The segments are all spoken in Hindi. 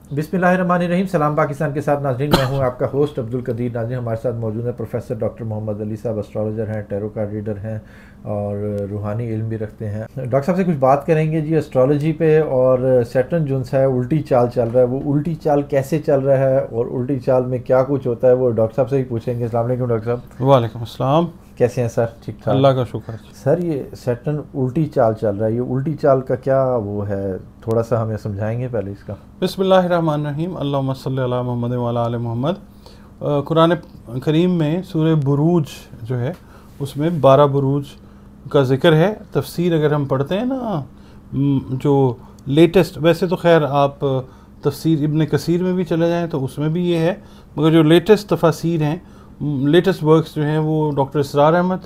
बिस्मिल्लाहिर्रहमानिर्रहीम। सलाम पाकिस्तान के साथ नाज़रीन, मैं हूं आपका होस्ट अब्दुल कदीर नाज़रीन। हमारे साथ मौजूद है प्रोफेसर डॉक्टर मोहम्मद अली साहब, एस्ट्रोलॉजर हैं, टैरो कार्ड रीडर हैं और रूहानी इल्म भी रखते हैं। डॉक्टर साहब से कुछ बात करेंगे जी एस्ट्रोलॉजी पे। और सैटर्न जो है उल्टी चाल चल रहा है, वो उल्टी चाल कैसे चल रहा है और उल्टी चाल में क्या कुछ होता है वो डॉक्टर साहब से ही पूछेंगे। अस्सलाम वालेकुम डॉक्टर साहब। वालेकुम अस्सलाम। कैसे हैं सर? ठीक ठाक, अल्लाह का शुक्र। सर ये सैटर्न उल्टी चाल चल रहा है, ये उल्टी चाल का क्या वो है, थोड़ा सा हमें समझाएंगे पहले इसका। बिस्मिल्लाहिर्रहमानिर्रहीम, अल्लाहुम्मा सल्ली अला मुहम्मद व अला आले मुहम्मद। कुरान करीम में सूरह बुरूज जो है उसमें 12 बुरूज का जिक्र है। तफसीर अगर हम पढ़ते हैं ना, जो लेटेस्ट, वैसे तो खैर आप तफसीर इब्न कसीर में भी चले जाएँ तो उसमें भी ये है, मगर जो लेटेस्ट तफासीर हैं, लेटेस्ट वर्क्स जो हैं वो डॉक्टर इसरार अहमद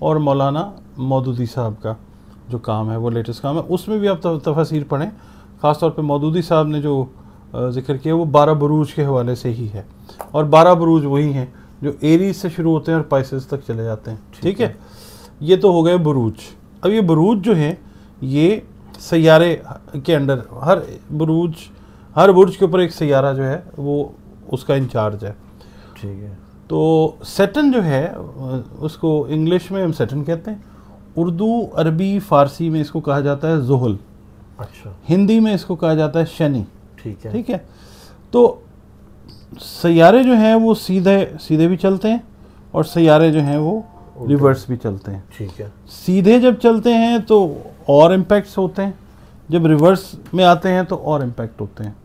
और मौलाना मौदूदी साहब का जो काम है वो लेटेस्ट काम है, उसमें भी आप तफासीर पढ़ें। ख़ास तौर पे मौदूदी साहब ने जो जिक्र किया वो 12 बुरूज के हवाले से ही है, और 12 बुरूज वही हैं जो एरीज से शुरू होते हैं और पाइसेस तक चले जाते हैं। ठीक है, ये तो हो गए बुरूज। अब ये बुरूज जो है ये सैयारे के अंडर, हर बुर्ज के ऊपर एक सैयारा जो है वो उसका इंचार्ज है। ठीक है, तो सैटर्न जो है उसको इंग्लिश में हम सैटर्न कहते हैं, उर्दू, अरबी, फ़ारसी में इसको कहा जाता है ज़ुहल। अच्छा। हिंदी में इसको कहा जाता है शनि। ठीक है, ठीक है। तो सैयारे जो हैं वो सीधे सीधे भी चलते हैं और सैयारे जो हैं वो रिवर्स भी चलते हैं। ठीक है। सीधे जब चलते हैं तो और इम्पैक्ट्स होते हैं, जब रिवर्स में आते हैं तो और इम्पैक्ट होते हैं।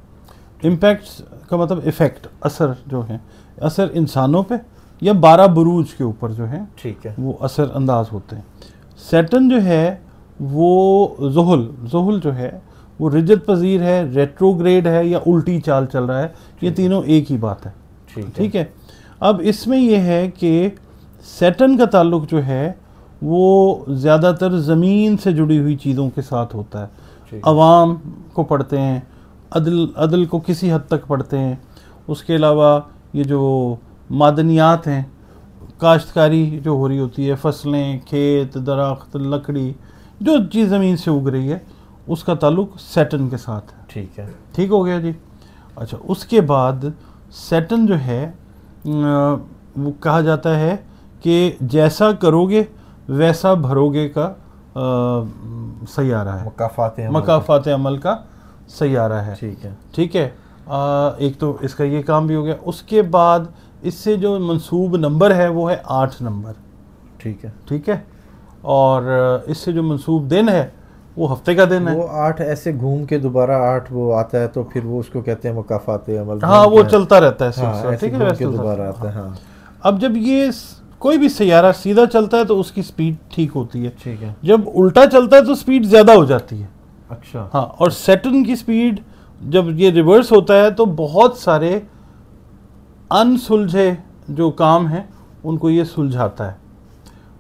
इम्पैक्ट्स का मतलब इफ़ेक्ट, असर जो है, असर इंसानों पे या 12 बुरूज के ऊपर जो है, ठीक है, वो असर अंदाज होते हैं। सैटर्न जो है वो ज़ुहल जो है वो रिजत पजीर है, रेट्रोग्रेड है या उल्टी चाल चल रहा है, ये तीनों एक ही बात है। ठीक है। अब इसमें यह है कि सैटर्न का ताल्लुक जो है वो ज़्यादातर ज़मीन से जुड़ी हुई चीज़ों के साथ होता है। अवाम को पढ़ते हैं, अदल को किसी हद तक पढ़ते हैं। उसके अलावा ये जो मादनियात हैं, काश्तकारी जो हो रही होती है, फसलें, खेत, दरख्त, लकड़ी, जो चीज़ ज़मीन से उग रही है, उसका ताल्लुक सैटर्न के साथ है। ठीक है, ठीक हो गया जी। अच्छा, उसके बाद सैटर्न जो है वो कहा जाता है कि जैसा करोगे वैसा भरोगे का सैयारा है, मकाफ़ात अमल का सैयारा है। ठीक है, ठीक है। एक तो इसका ये काम भी हो गया। उसके बाद इससे जो मंसूब नंबर है वो है 8 नंबर। ठीक है, ठीक है। और इससे जो मंसूब दिन है वो हफ्ते का दिन है। वो 8 ऐसे घूम के दोबारा 8 वो आता है, तो फिर वो उसको कहते हैं मुकाफात अमल। हाँ, वो चलता रहता है सिलसिला। ठीक है, वैसे दोबारा आता है। हाँ। अब जब ये कोई भी सैयारा सीधा चलता है तो उसकी स्पीड ठीक होती है। ठीक है। जब उल्टा चलता है तो स्पीड ज़्यादा हो जाती है। अच्छा। हाँ, और सैटर्न की स्पीड जब ये रिवर्स होता है तो बहुत सारे अनसुलझे जो काम हैं उनको ये सुलझाता है।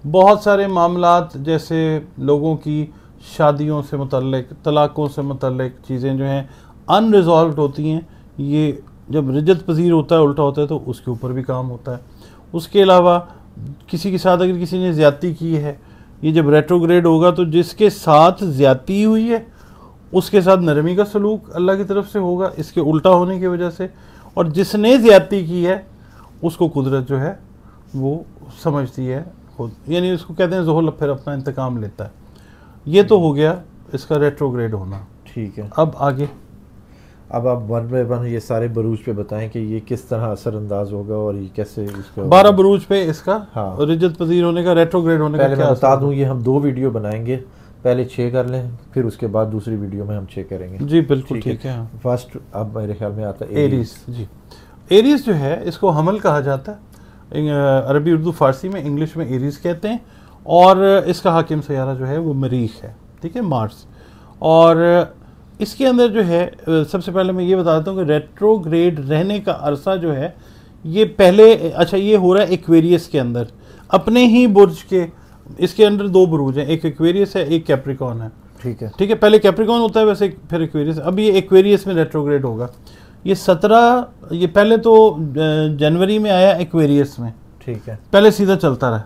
बहुत सारे मामलात, जैसे लोगों की शादियों से मुतल्लिक, तलाक़ों से मुतल्लिक चीज़ें जो हैं अनरिजॉल्व्ड होती हैं, ये जब रिजत पजीर होता है, उल्टा होता है, तो उसके ऊपर भी काम होता है। उसके अलावा किसी के साथ अगर किसी ने ज़्यादती की है, ये जब रेट्रोग्रेड होगा तो जिसके साथ ज़्यादती हुई है उसके साथ नरमी का सलूक अल्लाह की तरफ से होगा, इसके उल्टा होने की वजह से। और जिसने ज़्यादती की है उसको कुदरत जो है वो समझती है खुद, यानी उसको कहते हैं ज़ुहल फिर अपना इंतकाम लेता है। ये तो हो गया इसका रेट्रोग्रेड होना। ठीक है। अब आगे, अब आप वन बाय वन ये सारे बरूज पे बताएं कि ये किस तरह असरअंदाज होगा और ये कैसे इसका 12 बरूज पे इसका हाँ रिजत पजीर होने का, रेट्रोग्रेड होने का पहले मैं बता दूं, ये हम 2 वीडियो बनाएंगे, पहले 6 कर लें, फिर उसके बाद दूसरी वीडियो में हम 6 करेंगे। जी बिल्कुल ठीक है। फर्स्ट अब मेरे ख्याल में आता है एरीज। जी, एरीज जो है इसको हमल कहा जाता है, अरबी, उर्दू, फ़ारसी में, इंग्लिश में एरीज कहते हैं। और इसका हाकिम सैयारा जो है वो मरीख है। ठीक है, मार्स। और इसके अंदर जो है सबसे पहले मैं ये बता देता हूँ कि रेट्रोग्रेड रहने का अरसा जो है ये पहले, अच्छा ये हो रहा है एक्वेरियस के अंदर, अपने ही बुर्ज के, इसके अंदर 2 बुरूज हैं, एक एक्वेरियस है, एक कैप्रिकॉन है। ठीक है। ठीक है, पहले कैप्रिकॉन होता है वैसे, फिर एक्वेरियस। अब ये एक्वेरियस में रेट्रोग्रेड होगा। ये 17, ये पहले तो जनवरी में आया एक्वेरियस में। ठीक है, पहले सीधा चलता रहा।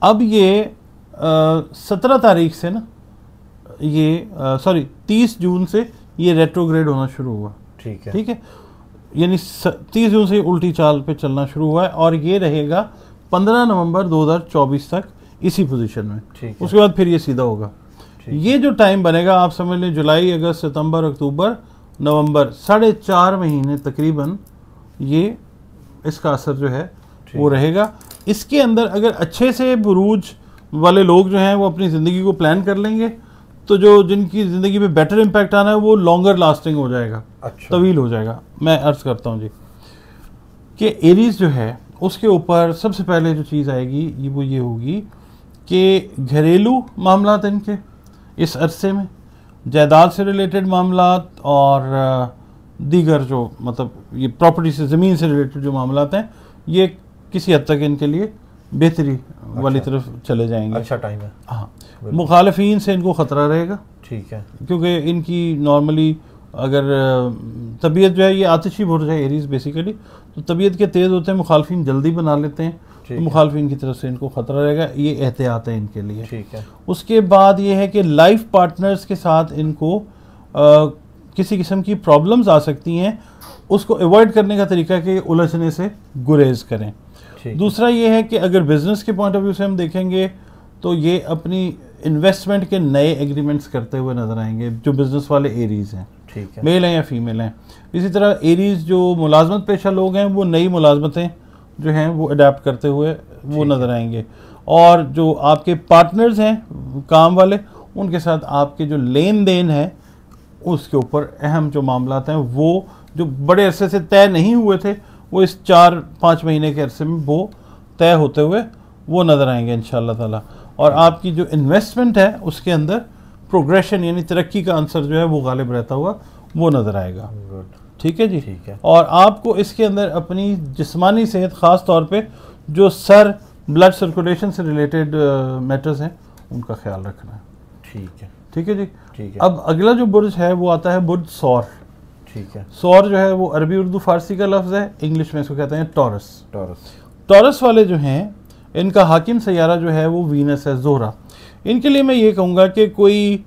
अब ये 17 तारीख से ना, ये 30 जून से ये रेट्रोग्रेड होना शुरू हुआ। ठीक है, यानी 30 जून से उल्टी चाल पे चलना शुरू हुआ है और ये रहेगा 15 नवंबर 2024 तक इसी पोजीशन में। उसके बाद फिर ये सीधा होगा। ये जो टाइम बनेगा आप समझ लें जुलाई, अगस्त, सितंबर, अक्टूबर, नवंबर, 4.5 महीने तकरीबन ये इसका असर जो है वो रहेगा। इसके अंदर अगर अच्छे से बुरूज वाले लोग जो हैं वो अपनी ज़िंदगी को प्लान कर लेंगे तो जो जिनकी ज़िंदगी पे बेटर इम्पैक्ट आना है वो लॉन्गर लास्टिंग हो जाएगा, तवील हो जाएगा। मैं अर्ज़ करता हूँ जी कि एरीज जो है उसके ऊपर सबसे पहले जो चीज़ आएगी वो ये होगी कि घरेलू मामलात इनके इस अरसे में, जायदाद से रिलेटेड मामलात और दीगर जो मतलब ये प्रॉपर्टी से, ज़मीन से रिलेटेड जो मामलात हैं, ये किसी हद तक इनके लिए बेहतरी वाली तरफ चले जाएंगे। अच्छा टाइम है। हाँ, मुखालफीन से इनको ख़तरा रहेगा। ठीक है, क्योंकि इनकी नॉर्मली अगर तबीयत जो है, ये आतिशी बुर्ज है एरीज बेसिकली, तो तबीयत के तेज़ होते हैं, मुखालफीन जल्दी बना लेते हैं, तो मुखालफिन की तरफ से इनको ख़तरा रहेगा। ये एहतियात है इनके लिए। ठीक है। उसके बाद ये है कि लाइफ पार्टनर्स के साथ इनको किसी किस्म की प्रॉब्लम्स आ सकती हैं, उसको अवॉइड करने का तरीका कि उलझने से गुरेज करें। दूसरा ये है कि अगर बिजनेस के पॉइंट ऑफ व्यू से हम देखेंगे तो ये अपनी इन्वेस्टमेंट के नए एग्रीमेंट्स करते हुए नजर आएंगे, जो बिजनेस वाले एरीज हैं, ठीक है, मेल हैं या फीमेल हैं। इसी तरह एरीज जो मुलाजमत पेशा लोग हैं वो नई मुलाजमतें जो हैं वो अडेप्ट करते हुए वो नज़र आएंगे। और जो आपके पार्टनर्स हैं काम वाले, उनके साथ आपके जो लेन देन है उसके ऊपर अहम जो मामलात हैं वो जो बड़े अरसे से तय नहीं हुए थे वो इस 4-5 महीने के अरसे में वो तय होते हुए वो नज़र आएंगे इंशाअल्लाह ताला। और आपकी जो इन्वेस्टमेंट है उसके अंदर प्रोग्रेशन यानी तरक्की का आंसर जो है वो गालिब रहता हुआ वो नज़र आएगा। ठीक है जी, ठीक है। और आपको इसके अंदर अपनी जिस्मानी सेहत, ख़ास तौर पे जो सर ब्लड सर्कुलेशन से रिलेटेड मैटर्स हैं उनका ख्याल रखना है। ठीक है, ठीक है जी, ठीक है। अब अगला जो बुर्ज है वो आता है बुर्ज सौर। ठीक है। सौर जो है वो अरबी उर्दू फारसी का लफ्ज़ है, इंग्लिश में इसको कहते हैं टॉरस। टॉरस वाले जो हैं इनका हाकिम सैयारा जो है वो वीनस है, ज़ोहरा। इनके लिए मैं ये कहूँगा कि कोई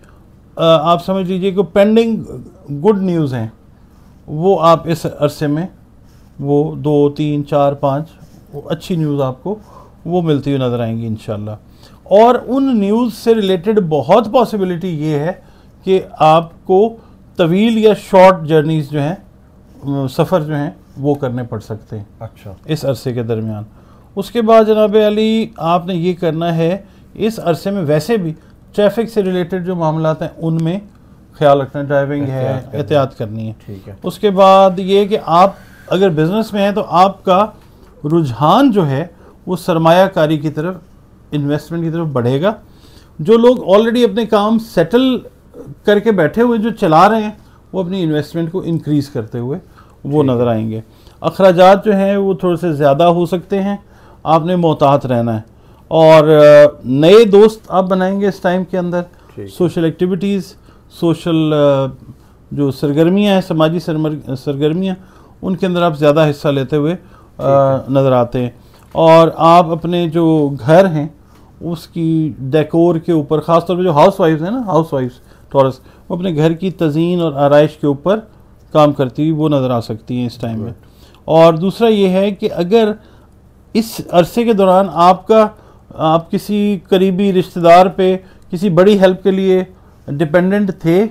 आप समझ लीजिए कि पेंडिंग गुड न्यूज़ हैं वो आप इस अरसे में वो 2, 3, 4, 5 वो अच्छी न्यूज़ आपको वो मिलती हुई नज़र आएंगी इंशाल्लाह। और उन न्यूज़ से रिलेटेड बहुत पॉसिबिलिटी ये है कि आपको तवील या शॉर्ट जर्नीज़ जो हैं, सफ़र जो हैं वो करने पड़ सकते हैं अच्छा इस अरसे के दरमियान। उसके बाद जनाब अली आपने ये करना है इस अरसे में वैसे भी ट्रैफिक से रिलेटेड जो मामलात हैं उनमें ख्याल रखना, ड्राइविंग है, एहतियात करनी है। ठीक है। उसके बाद ये कि आप अगर बिज़नेस में हैं तो आपका रुझान जो है वो सरमायाकारी की तरफ, इन्वेस्टमेंट की तरफ बढ़ेगा। जो लोग ऑलरेडी अपने काम सेटल करके बैठे हुए जो चला रहे हैं वो अपनी इन्वेस्टमेंट को इंक्रीज़ करते हुए वो नज़र आएंगे। अखराजात जो हैं वो थोड़े से ज़्यादा हो सकते हैं, आपने मोहतात रहना है। और नए दोस्त आप बनाएंगे इस टाइम के अंदर, सोशल एक्टिविटीज़, सोशल जो सरगर्मियाँ हैं, समाजी सरगर्मियाँ, उनके अंदर आप ज़्यादा हिस्सा लेते हुए नज़र आते हैं। और आप अपने जो घर हैं उसकी डेकोर के ऊपर, ख़ास तौर पे जो हाउस वाइफ्स हैं ना, हाउस वाइफ्स टॉरस, वो अपने घर की तज़ीन और आराइश के ऊपर काम करती हुई वो नज़र आ सकती हैं इस टाइम में। और दूसरा ये है कि अगर इस अरसे के दौरान आप किसी करीबी रिश्तेदार पे किसी बड़ी हेल्प के लिए डिपेंडेंट थे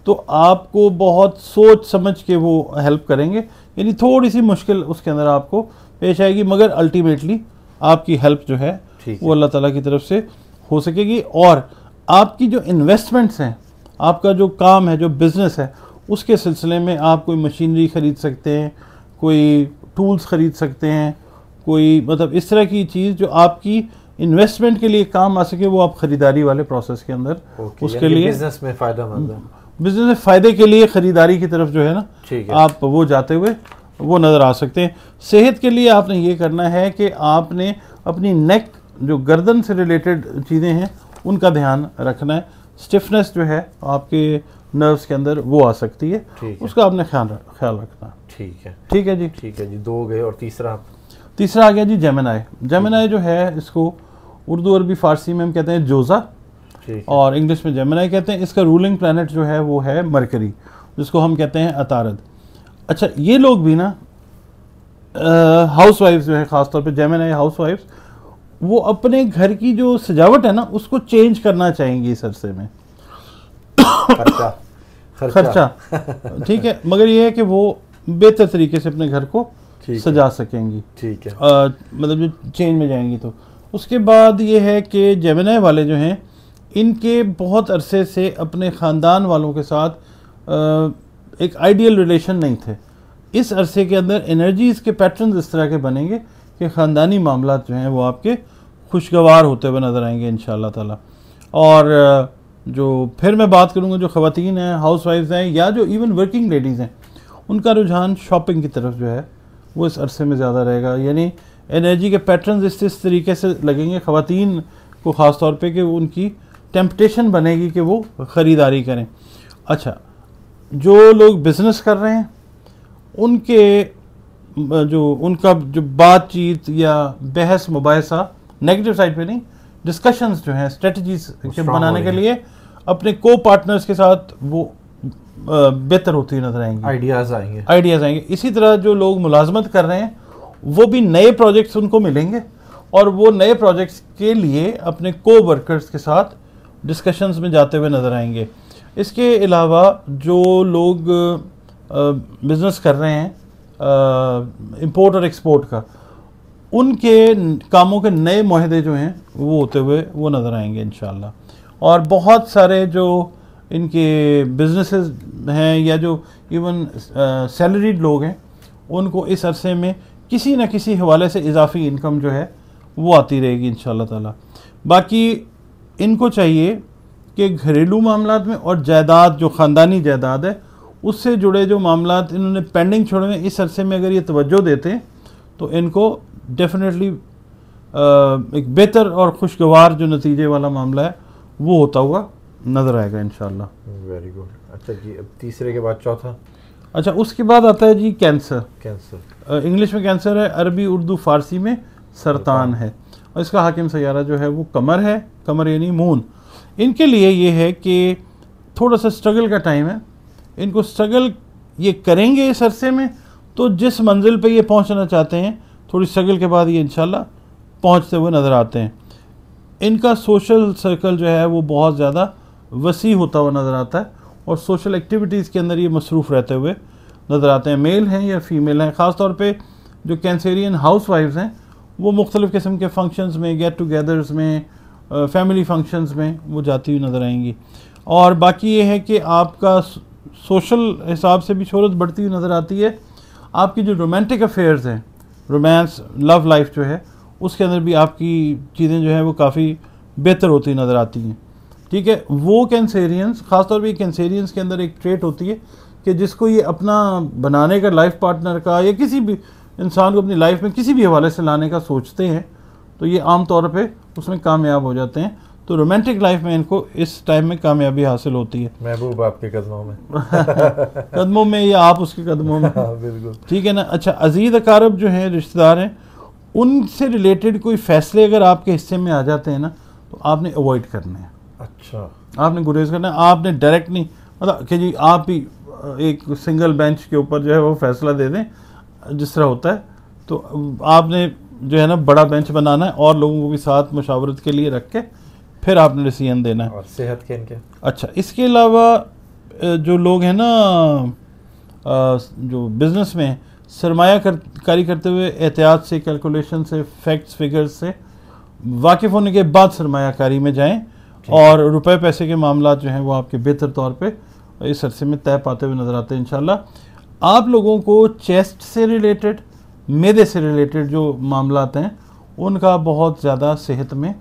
तो आपको बहुत सोच समझ के वो हेल्प करेंगे, यानी थोड़ी सी मुश्किल उसके अंदर आपको पेश आएगी, मगर अल्टीमेटली आपकी हेल्प जो है वो अल्लाह ताला की तरफ से हो सकेगी। और आपकी जो इन्वेस्टमेंट्स हैं, आपका जो काम है, जो बिज़नेस है, उसके सिलसिले में आप कोई मशीनरी ख़रीद सकते हैं, कोई टूल्स ख़रीद सकते हैं, कोई मतलब इस तरह की चीज़ जो आपकी इन्वेस्टमेंट के लिए काम आ सके, वो आप ख़रीदारी वाले प्रोसेस के अंदर उसके लिए बिजनेस में फ़ायदेमंद है, बिजनेस में फ़ायदे के लिए ख़रीदारी की तरफ जो है ना आप वो जाते हुए वो नज़र आ सकते हैं। सेहत के लिए आपने ये करना है कि आपने अपनी नेक, जो गर्दन से रिलेटेड चीज़ें हैं, उनका ध्यान रखना है। स्टिफनेस जो है आपके नर्व्स के अंदर वो आ सकती है, उसका आपने ख्याल रखना। ठीक है, ठीक है जी, ठीक है जी। 2 गए और तीसरा आ गया जी जेमिनाई। जेमिनाई जो है इसको उर्दू अरबी फ़ारसी में हम कहते हैं जोज़ा और इंग्लिश में जेमिनाई कहते हैं। इसका रूलिंग प्लैनेट जो है वो है मरकरी, जिसको हम कहते हैं अतारद। अच्छा, ये लोग भी ना हाउस वाइफ्स जो है, ख़ासतौर पे जेमिनी हाउस वाइफ्स, वो अपने घर की जो सजावट है ना उसको चेंज करना चाहेंगी इस अरसे में। खर्चा ठीक है, मगर ये है कि वो बेहतर तरीके से अपने घर को सजा सकेंगी। ठीक है, मतलब जो चेंज में जाएंगी। तो उसके बाद ये है कि जेमिनी वाले जो हैं, इनके बहुत अरसे से अपने ख़ानदान वालों के साथ एक आइडियल रिलेशन नहीं थे। इस अरसे के अंदर एनर्जीज़ के पैटर्न इस तरह के बनेंगे कि ख़ानदानी मामला जो हैं वो आपके खुशगवार होते हुए नज़र आएंगे इंशाअल्लाह ताला। और जो फिर मैं बात करूँगा, जो ख़वातीन हैं, हाउस वाइफ्स हैं, या जो इवन वर्किंग लेडीज़ हैं, उनका रुझान शॉपिंग की तरफ जो है वो इस अरसे में ज़्यादा रहेगा। यानी एनर्जी के पैटर्न इस तरीके से लगेंगे ख़वातीन को ख़ास तौर पे कि उनकी टेम्पटेशन बनेगी कि वो ख़रीदारी करें। अच्छा, जो लोग बिज़नेस कर रहे हैं उनका जो बातचीत या बहस मुबाहिसा, नेगेटिव साइड पे नहीं, डिस्कशंस जो हैं स्ट्रेटजीज के बनाने के लिए अपने को पार्टनर्स के साथ वो बेहतर होती नजर आएंगी, आइडियाज़ आएंगे। इसी तरह जो लोग मुलाजमत कर रहे हैं वो भी नए प्रोजेक्ट्स उनको मिलेंगे और वो नए प्रोजेक्ट्स के लिए अपने को वर्कर्स के साथ डिस्कशंस में जाते हुए नज़र आएंगे। इसके अलावा जो लोग बिज़नेस कर रहे हैं इंपोर्ट और एक्सपोर्ट का, उनके कामों के नए मुआहदे जो हैं वो होते हुए वो नज़र आएंगे इंशाअल्लाह। और बहुत सारे जो इनके बिजनेसेस हैं या जो इवन सैलरीड लोग हैं, उनको इस अरसे में किसी न किसी हवाले से इजाफी इनकम जो है वो आती रहेगी इंशाअल्लाह ताला। बाकी इनको चाहिए कि घरेलू मामलात में और जायदाद, जो ख़ानदानी जायदाद है, उससे जुड़े जो मामलात इन्होंने पेंडिंग छोड़े हुए, इस अरसे में अगर ये तवज्जो देते हैं तो इनको डेफिनेटली एक बेहतर और खुशगवार जो नतीजे वाला मामला है वो होता हुआ नज़र आएगा इंशाअल्लाह। Very good. अच्छा जी, अब तीसरे के बाद चौथा। अच्छा, उसके बाद आता है जी कैंसर। इंग्लिश में कैंसर है, अरबी उर्दू फ़ारसी में सरतान है। और इसका हाकिम सैयारा जो है वो कमर है, कमर यानी मून। इनके लिए ये है कि थोड़ा सा स्ट्रगल का टाइम है। इनको स्ट्रगल ये करेंगे इस अरसे में, तो जिस मंजिल पे ये पहुंचना चाहते हैं थोड़ी स्ट्रगल के बाद ये इंशाल्लाह पहुंचते हुए नज़र आते हैं। इनका सोशल सर्कल जो है वो बहुत ज़्यादा वसी होता हुआ नज़र आता है और सोशल एक्टिविटीज़ के अंदर ये मसरूफ़ रहते हुए नज़र आते हैं। मेल हैं या फीमेल हैं, ख़ास तौर पे जो कैंसेरियन हाउस वाइफ्स हैं वो मुख्तलिफ़ किस्म के फंक्शंस में, गेट टुगेदर्स में, फैमिली फंक्शंस में वो जाती हुई नज़र आएंगी। और बाकी ये है कि आपका सोशल हिसाब से भी शोहरत बढ़ती हुई नज़र आती है। आपकी जो रोमांटिक अफेयर्स हैं, रोमांस, लव लाइफ जो है, उसके अंदर भी आपकी चीज़ें जो हैं वो काफ़ी बेहतर होती नज़र आती हैं। ठीक है, वो कैंसेरियंस, ख़ासतौर पर कैंसेरियंस के अंदर एक ट्रेट होती है कि जिसको ये अपना बनाने का, लाइफ पार्टनर का या किसी भी इंसान को अपनी लाइफ में किसी भी हवाले से लाने का सोचते हैं तो ये आम तौर पे उसमें कामयाब हो जाते हैं। तो रोमांटिक लाइफ में इनको इस टाइम में कामयाबी हासिल होती है। महबूब आपके कदमों में कदमों में या आप उसके कदमों में। बिल्कुल ठीक है ना। अच्छा, अजीज़ अकारब जो हैं, रिश्तेदार हैं, उनसे रिलेटेड कोई फ़ैसले अगर आपके हिस्से में आ जाते हैं ना तो आपने अवॉइड करने हैं। अच्छा, आपने गुरेज करना है। आपने डायरेक्ट नहीं, मतलब कि जी आप ही एक सिंगल बेंच के ऊपर जो है वो फैसला दे दें जिस तरह होता है, तो आपने जो है ना बड़ा बेंच बनाना है और लोगों को भी साथ मशावरत के लिए रख के फिर आपने डिसीजन देना है। और सेहत के इनके। अच्छा, इसके अलावा जो लोग हैं ना जो बिज़नेस में सरमाया कारी करते हुए एहतियात से, कैलकुलेशन से, फैक्ट्स फिगर्स से वाकिफ़ होने के बाद सरमाया कारी में जाएं और रुपए पैसे के मामला जो हैं वो आपके बेहतर तौर पे इस अरसे में तय पाते हुए नज़र आते हैं इंशाल्लाह। आप लोगों को चेस्ट से रिलेटेड, मैदे से रिलेटेड जो मामलात हैं उनका बहुत ज़्यादा सेहत में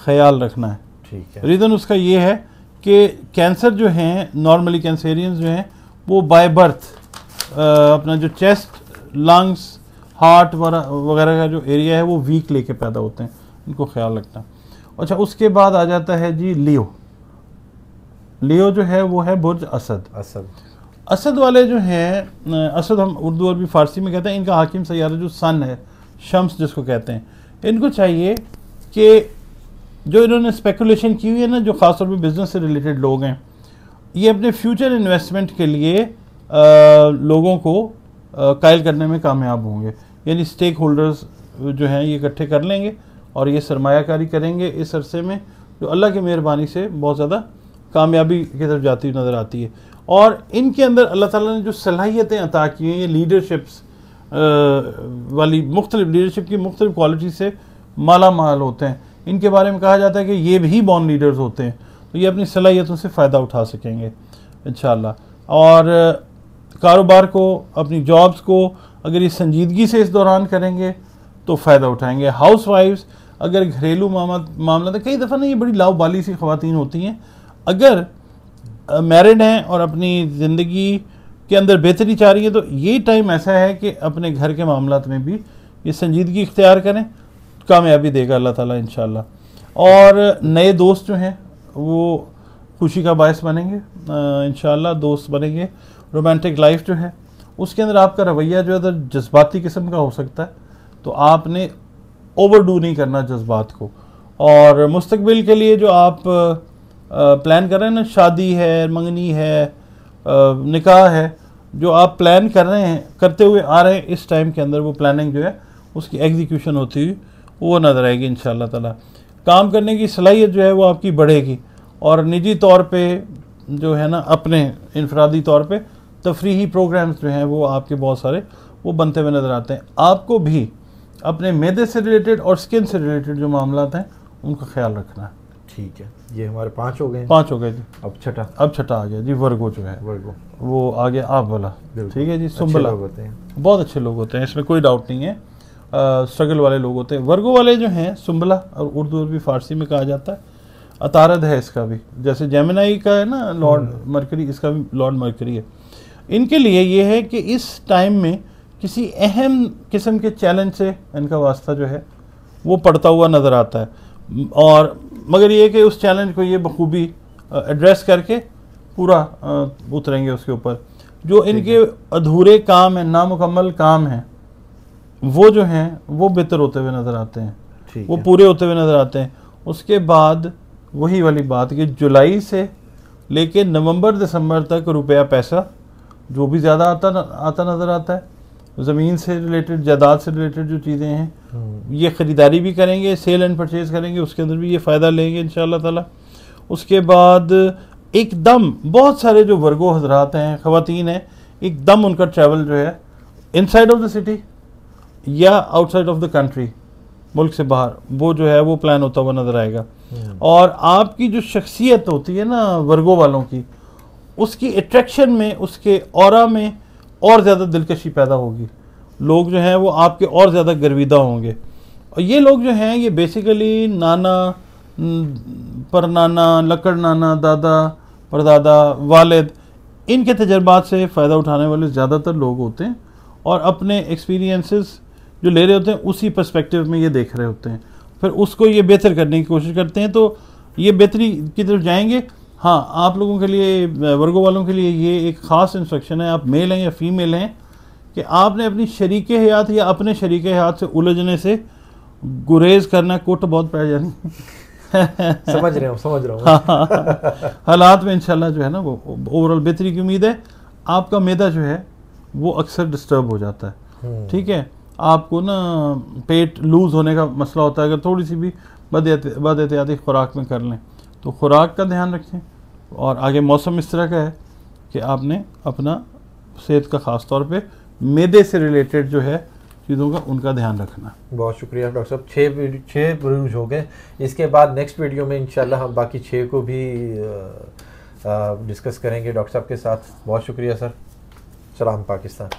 ख्याल रखना है। ठीक है। रीज़न उसका ये है कि कैंसर जो हैं, नॉर्मली कैंसेरियंस जो हैं वो बाय बर्थ अपना जो चेस्ट, लंग्स, हार्ट वगैरह का जो एरिया है वो वीक लेके पैदा होते हैं, इनको ख्याल रखना। अच्छा, उसके बाद आ जाता है जी लियो। लियो जो है वो है बुर्ज असद वाले जो हैं, असद हम उर्दू और भी फ़ारसी में कहते हैं। इनका हाकिम सैयारा जो सन है, शम्स जिसको कहते हैं, इनको चाहिए कि जो इन्होंने स्पेकुलेशन की हुई है ना, जो ख़ासतौर पर बिज़नेस से रिलेटेड लोग हैं, ये अपने फ्यूचर इन्वेस्टमेंट के लिए लोगों को कायल करने में कामयाब होंगे। यानी स्टेक होल्डर्स जो हैं ये इकट्ठे कर लेंगे और ये सरमायाकारी करेंगे इस अरसे में, जो अल्लाह की मेहरबानी से बहुत ज़्यादा कामयाबी की तरफ जाती हुई नज़र आती है। और इनके अंदर अल्लाह ताला ने जो सलाहियतें अता की हैं, ये लीडरशिप्स वाली मुख्तलिफ लीडरशिप की मुख्तलिफ क्वालिटी से माला माल होते हैं। इनके बारे में कहा जाता है कि ये भी बॉर्न लीडर्स होते हैं, तो ये अपनी सलाहियतों से फ़ायदा उठा सकेंगे इंशाअल्लाह। और कारोबार को, अपनी जॉब्स को अगर ये संजीदगी से इस दौरान करेंगे तो फ़ायदा उठाएंगे। हाउस वाइफ्स अगर घरेलू मामला, कई दफ़ा ना ये बड़ी लाउबाली सी ख़वातीन होती हैं, अगर मैरिड हैं और अपनी ज़िंदगी के अंदर बेहतरी चाह रही है तो ये टाइम ऐसा है कि अपने घर के मामलात में भी ये संजीदगी इख्तियार करें, कामयाबी देगा अल्लाह ताला इंशाअल्लाह। और नए दोस्त जो हैं वो खुशी का बायस बनेंगे इंशाअल्लाह, दोस्त बनेंगे। रोमांटिक लाइफ जो है उसके अंदर आपका रवैया जो है जज्बाती किस्म का हो सकता है, तो आपने ओवरडू नहीं करना जज्बात को। और मुस्तकबिल के लिए जो आप प्लान कर रहे हैं ना, शादी है, मंगनी है, निकाह है, जो आप प्लान कर रहे हैं, करते हुए आ रहे हैं, इस टाइम के अंदर वो प्लानिंग जो है उसकी एग्जीक्यूशन होती हुई वो नज़र आएगी इंशाअल्लाह ताला। काम करने की सलाहियत जो है वो आपकी बढ़ेगी और निजी तौर पे जो है ना, अपने इनफरादी तौर पे तफरीही प्रोग्राम्स जो हैं वो आपके बहुत सारे वो बनते हुए नज़र आते हैं। आपको भी अपने मैदे से रिलेटेड और स्किन से रिलेटेड जो मामलात हैं उनका ख्याल रखना है। ठीक है, ये हमारे 5 हो गए। 5 हो गए जी। अब छठा आ गया जी, वर्गो जो है, वर्गो वो आ गया आप वाला। ठीक है जी, सुंबला होते हैं, बहुत अच्छे लोग होते हैं, इसमें कोई डाउट नहीं है, स्ट्रगल वाले लोग होते हैं। वर्गो वाले जो हैं, सुंबला और उर्दू और भी फारसी में कहा जाता है, अतारद है इसका भी, जैसे जेमिनाई का है ना लॉर्ड मरकरी, इसका भी लॉर्ड मरकरी है। इनके लिए ये है कि इस टाइम में किसी अहम किस्म के चैलेंज से इनका वास्ता जो है वो पड़ता हुआ नज़र आता है, और मगर ये कि उस चैलेंज को ये बखूबी एड्रेस करके पूरा उतरेंगे उसके ऊपर। जो इनके अधूरे काम हैं, नामुकम्मल काम हैं, वो जो हैं वो बेहतर होते हुए नज़र आते हैं, वो पूरे होते हुए नज़र आते हैं। उसके बाद वही वाली बात कि जुलाई से लेके नवंबर दिसंबर तक रुपया पैसा जो भी ज़्यादा आता नज़र आता है, ज़मीन से रिलेटेड, जायदाद से रिलेटेड जो चीज़ें हैं, ये ख़रीदारी भी करेंगे, सेल एंड परचेज़ करेंगे, उसके अंदर भी ये फ़ायदा लेंगे इंशाअल्लाह ताला। उसके बाद एकदम बहुत सारे जो वर्गो हजरात हैं, ख़वातीन हैं, एकदम उनका ट्रैवल जो है इनसाइड ऑफ द सिटी या आउटसाइड ऑफ द कंट्री, मुल्क से बाहर, वो जो है वो प्लान होता हुआ नज़र आएगा। और आपकी जो शख्सियत होती है ना वर्गो वालों की, उसकी अट्रैक्शन में, उसके ऑरा में और ज़्यादा दिलकशी पैदा होगी। लोग जो हैं वो आपके और ज़्यादा गर्विदा होंगे। और ये लोग जो हैं ये बेसिकली नाना, परनाना, लकड़ नाना, दादा, परदादा, वालिद, इनके तजर्बात से फ़ायदा उठाने वाले ज़्यादातर लोग होते हैं और अपने एक्सपीरियंसेस जो ले रहे होते हैं उसी पर्सपेक्टिव में ये देख रहे होते हैं, फिर उसको ये बेहतर करने की कोशिश करते हैं, तो ये बेहतरी की तरफ जाएंगे। हाँ, आप लोगों के लिए, वर्गो वालों के लिए ये एक ख़ास इंस्ट्रक्शन है, आप मेल हैं या फीमेल हैं, कि आपने अपनी शरीक हयात या अपने शरीक हयात से उलझने से गुरेज करना, कोट बहुत पड़ जानी समझ रहा हूँ हालात में इंशाल्लाह जो है ना वो ओवरऑल बेहतरी की उम्मीद है। आपका मैदा जो है वो अक्सर डिस्टर्ब हो जाता है, ठीक है, आपको ना पेट लूज़ होने का मसला होता है अगर थोड़ी सी भी बदएहतियाती खुराक में कर लें, तो खुराक का ध्यान रखें। और आगे मौसम इस तरह का है कि आपने अपना सेहत का ख़ास तौर पे मैदे से रिलेटेड जो है चीज़ों का, उनका ध्यान रखना। बहुत शुक्रिया डॉक्टर साहब। 6 बुरुज हो गए, इसके बाद नेक्स्ट वीडियो में इंशाल्लाह हम बाकी 6 को भी डिस्कस करेंगे डॉक्टर साहब के साथ। बहुत शुक्रिया सर। सलाम पाकिस्तान।